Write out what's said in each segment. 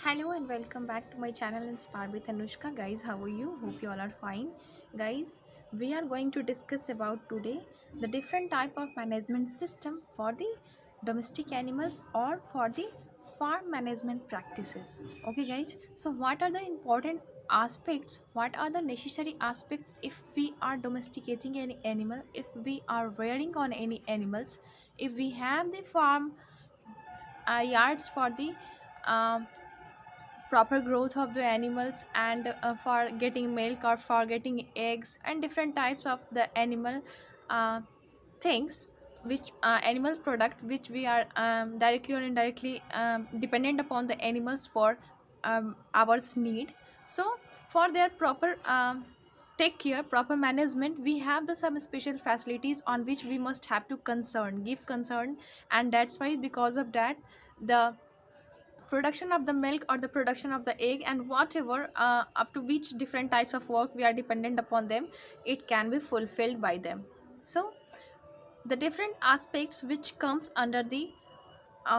Hello and welcome back to my channel Inspire with Anushka. Guys, how are you? Hope you all are fine. Guys, we are going to discuss about today the different type of management system for the domestic animals or for the farm management practices. Okay guys, so what are the important aspects, what are the necessary aspects if we are domesticating any animal, if we are rearing on any animals, if we have the farm yards for the um proper growth of the animals and for getting milk or for getting eggs and different types of the animal uh, things which animal product which we are directly or indirectly dependent upon the animals for our need. So for their proper take care, proper management, we have the some special facilities on which we must have to concern give concern. And that's why because of that, the production of the milk or the production of the egg and whatever up to which different types of work we are dependent upon them, it can be fulfilled by them. So the different aspects which comes under the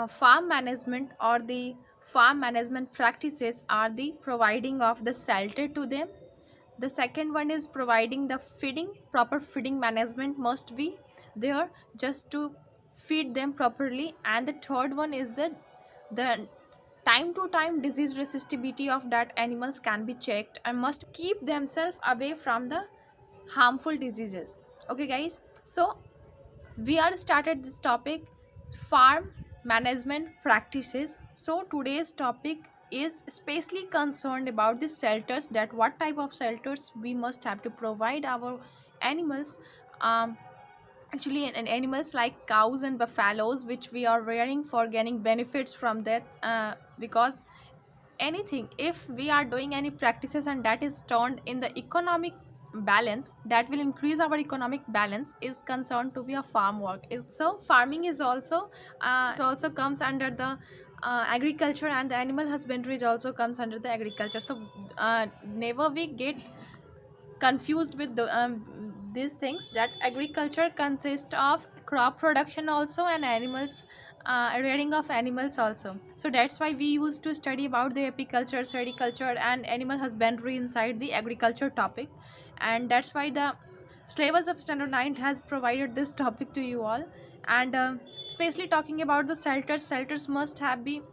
farm management or the farm management practices are the providing of the shelter to them. The second one is providing the feeding. Proper feeding management must be there just to feed them properly. And the third one is the time to time disease resistability of that animals can be checked and must keep themselves away from the harmful diseases. Okay guys, so we are started this topic, farm management practices. So today's topic is especially concerned about the shelters, that what type of shelters we must have to provide our animals. Actually in animals like cows and buffaloes which we are rearing for gaining benefits from that, because anything, if we are doing any practices and that is turned in the economic balance, that will increase our economic balance, is concerned to be a farm work. Is so farming is also comes under the agriculture, and the animal husbandry is also comes under the agriculture. So never we get confused with these things, that agriculture consists of crop production also and animals, rearing of animals also. So that's why we used to study about the apiculture, sericulture and animal husbandry inside the agriculture topic. And that's why the syllabus of standard 9 has provided this topic to you all. And especially talking about the shelters must have been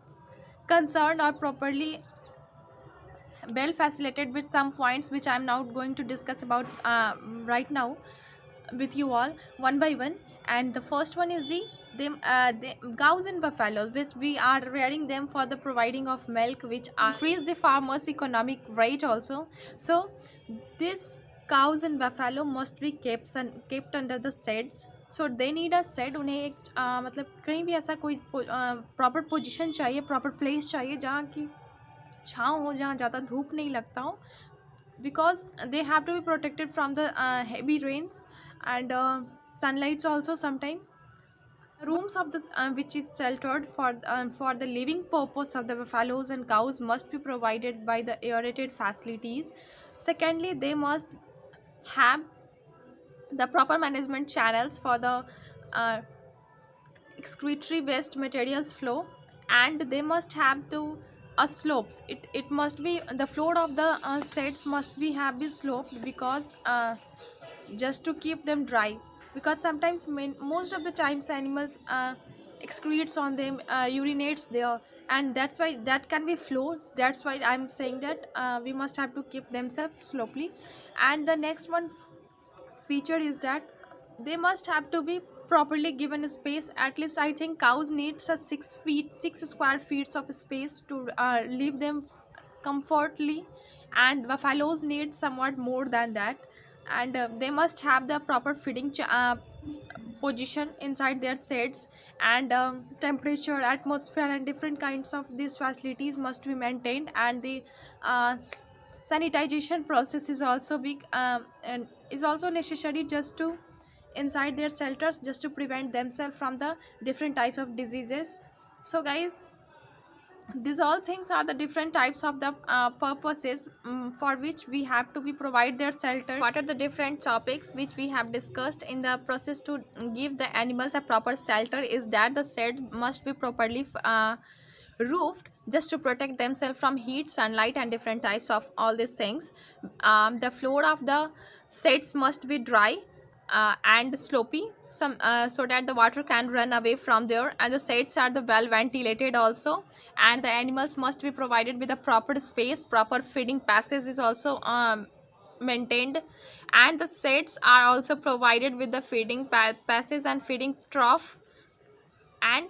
concerned or properly well facilitated with some points which I'm now going to discuss about right now with you all one by one. And the first one is the cows and buffaloes which we are rearing them for the providing of milk, which increase the farmers economic rate also. So this cows and buffalo must be kept under the sheds. So they need a shed. उन्हें एक मतलब कहीं भी ऐसा कोई proper position चाहिए, proper place चाहिए जहाँ की छाँव हो, जहाँ ज़्यादा धूप नहीं लगता हो, because they have to be protected from the heavy rains and sunlights also sometime. Rooms of this which is sheltered for the living purpose of the buffaloes and cows must be provided by the aerated facilities. Secondly, they must have the proper management channels for the uh, excretory waste materials flow. And they must have to slopes. It must be the floor of the sets must be have be sloped, because just to keep them dry, because sometimes most of the times animals excretes on them, urinates there, and that's why that can be floors. That's why I'm saying that we must have to keep themselves slopely. And the next one feature is that they must have to be properly given space. At least I think cows needs a 6 square feet of space to leave them comfortably, and buffaloes need somewhat more than that. And they must have the proper feeding position inside their sheds. And temperature, atmosphere and different kinds of these facilities must be maintained. And the sanitization process is also big, and is also necessary just to inside their shelters, just to prevent themselves from the different types of diseases. So guys, these all things are the different types of the purposes for which we have to be provide their shelter. What are the different topics which we have discussed in the process to give the animals a proper shelter is that the shed must be properly roofed just to protect themselves from heat, sunlight, and different types of all these things. The floor of the sets must be dry and slopy, so that the water can run away from there, and the sets are the well ventilated also, and the animals must be provided with a proper space. Proper feeding passage is also maintained, and the sets are also provided with the feeding passage and feeding trough. And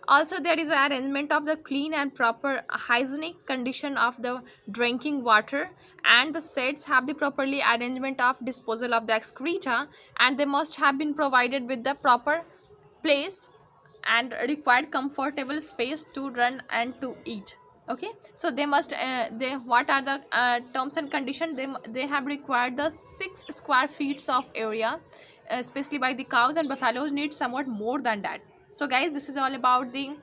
also there is an arrangement of the clean and proper hygienic condition of the drinking water, and the sets have the properly arrangement of disposal of the excreta, and they must have been provided with the proper place and required comfortable space to run and to eat. Okay, so they must they what are the terms and condition? They have required the 6 square feet of area, especially by the cows, and buffaloes need somewhat more than that. So guys, this is all about the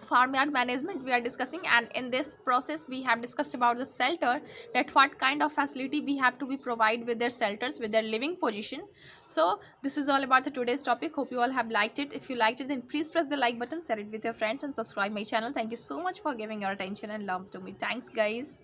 farmyard management we are discussing, and in this process we have discussed about the shelter, that what kind of facility we have to be provide with their shelters, with their living position. So this is all about the today's topic. Hope you all have liked it. If you liked it, then please press the like button, share it with your friends, and subscribe my channel. Thank you so much for giving your attention and love to me. Thanks guys.